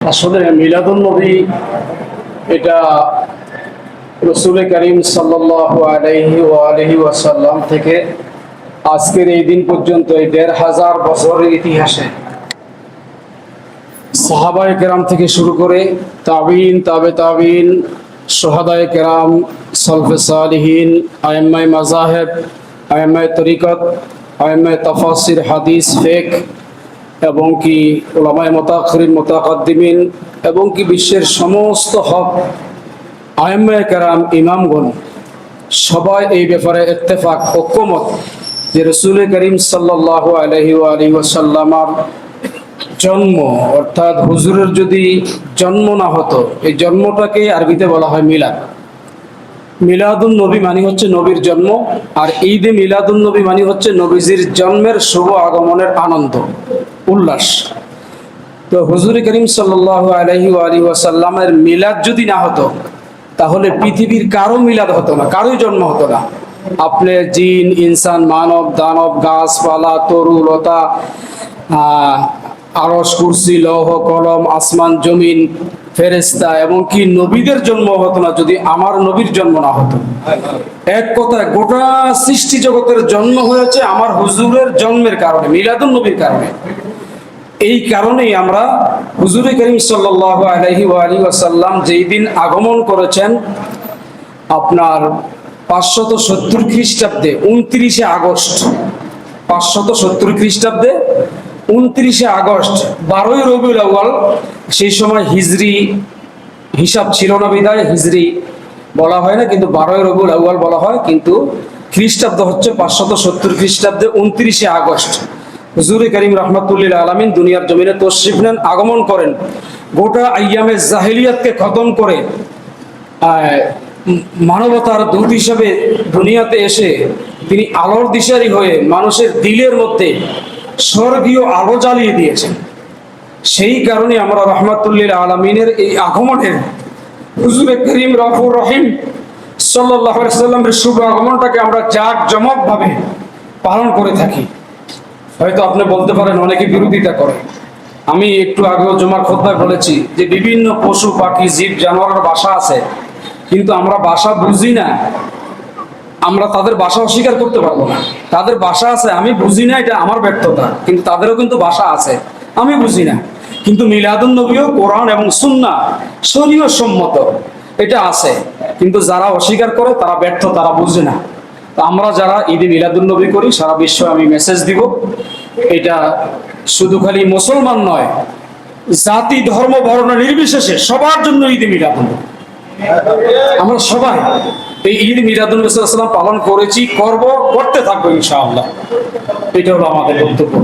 আসলে মিলাদুন নবী এটা রসুল করিম সাল্লাল্লাহু আলাইহি ওয়াসাল্লাম থেকে আজকের এই দিন পর্যন্ত এই ১৫০০ বছরের ইতিহাসে সাহাবায়ে কেরাম থেকে শুরু করে তাবিন, তাবে তাবিন, শুহাদায়ে কেরাম, সালফে সালিহিন, আইম্মায়ে মাযাহিব, আইম্মায়ে তরিকত, আইম্মায়ে তাফাসির, হাদিস, ফিকহ এবং কি উলামায়ে মুতাআখিরিন, মুতাকাদ্দিমিন এবং কি বিশ্বের সমস্ত হক আইম্মায়ে কেরাম, ইমামগণ সবাই এই ব্যাপারে ইত্তেফাক, ঐক্যমত যে রাসূল করিম সাল্লাল্লাহু আলাইহি ওয়াসাল্লামের জন্ম অর্থাৎ হুজুরের যদি জন্ম না হতো, এই জন্মটাকে আরবিতে বলা হয় মিলাদ। মিলাদুন নবী মানে হচ্ছে নবীর জন্ম, আর ঈদে মিলাদুন নবী মানে হচ্ছে নবীজির জন্মের শুভ আগমনের আনন্দ উল্লাস। তো হুজুর করিম সাল্লাল্লাহু আলাইহি ওয়াসাল্লামের মিলাদ যদি না হতো তাহলে পৃথিবীর কারো মিলাদ হতো না, কারোই জন্ম হতো না। আপনি জিন, ইনসান, মানব, দানব, গাছপালা, তরু লতা, আরশ, কুরসি, লৌহ কলম, আসমান জমিন, ফেরেশতা এবং কি নবীদের জন্ম হতো না যদি আমার নবীর জন্ম না হতো। এক কথায় গোটা সৃষ্টি জগতের জন্ম হয়েছে আমার হুজুরের জন্মের কারণে, মিলাদুন নবীর কারণে। এই কারণেই আমরা হুজুর করিম সাল্লাল্লাহু আলাইহি ওয়াসাল্লাম যেই দিন আগমন করেছেন আপনার 570 খ্রিস্টাব্দে 29 আগস্ট, 570 খ্রিস্টাব্দে 29 আগস্ট, 12ই রবিউল আউয়াল। সেই সময় হিজরি হিসাব ছিল না বিধায় হিজরি বলা হয় না, কিন্তু 12ই রবিউল আউয়াল বলা হয়, কিন্তু খ্রিস্টাব্দ হচ্ছে 570 খ্রিস্টাব্দে 29 আগস্ট হুজুর করিম রহমাতুল্লিল আলামিন দুনিয়ার জমিনে তশরিফ নেন, আগমন করেন। গোটা আইয়ামে জাহিলিয়াতকে খতম করে মানবতার দূত হিসেবে দুনিয়াতে এসে তিনি আলোর দিশারি হয়ে মানুষের দিলের মধ্যে স্বর্গীয় আলো জ্বালিয়ে দিয়েছেন। সেই কারণে আমরা রহমাতুল্লিল আলামিনের এই আগমনের হুজুর করিম রউফুর রহিম সাল্লাল্লাহু আলাইহি ওয়াসাল্লামের শুভ আগমনটাকে আমরা জাঁকজমকভাবে পালন করে থাকি। হয়তো আপনি বলতে পারেন অনেকে বিরোধিতা করে। আমি একটু আগেও জুমার খুতবায় বলেছি যে বিভিন্ন পশু পাখি জীব জানোয়ারের বাসা আছে, কিন্তু আমরা বাসা বুঝি না, আমরা তাদের বাসা অস্বীকার করতে পারবো না। তাদের বাসা আছে, আমি বুঝি না, এটা আমার ব্যর্থতা, কিন্তু তাদেরও কিন্তু বাসা আছে, আমি বুঝি না। কিন্তু মিলাদুন নবীও কোরআন এবং সুন্নাহ শরীয়ত সম্মত, এটা আছে, কিন্তু যারা অস্বীকার করে তারা ব্যর্থ, তারা বুঝে না। আমরা যারা ঈদে মিলাদুন নবী করি সারা বিশ্বে আমি মেসেজ দিব, এটা শুধু খালি মুসলমান নয়, জাতি ধর্ম বর্ণ নির্বিশেষে সবার জন্য ঈদে মিলাদুন নবী। আমরা সবাই এই ঈদ মিলাদুন নবী সাল্লাল্লাহু আলাইহি ওয়াসাল্লাম পালন করেছি, করব, করতে থাকবো ইনশাআল্লাহ। এটা হলো আমাদের বক্তব্য।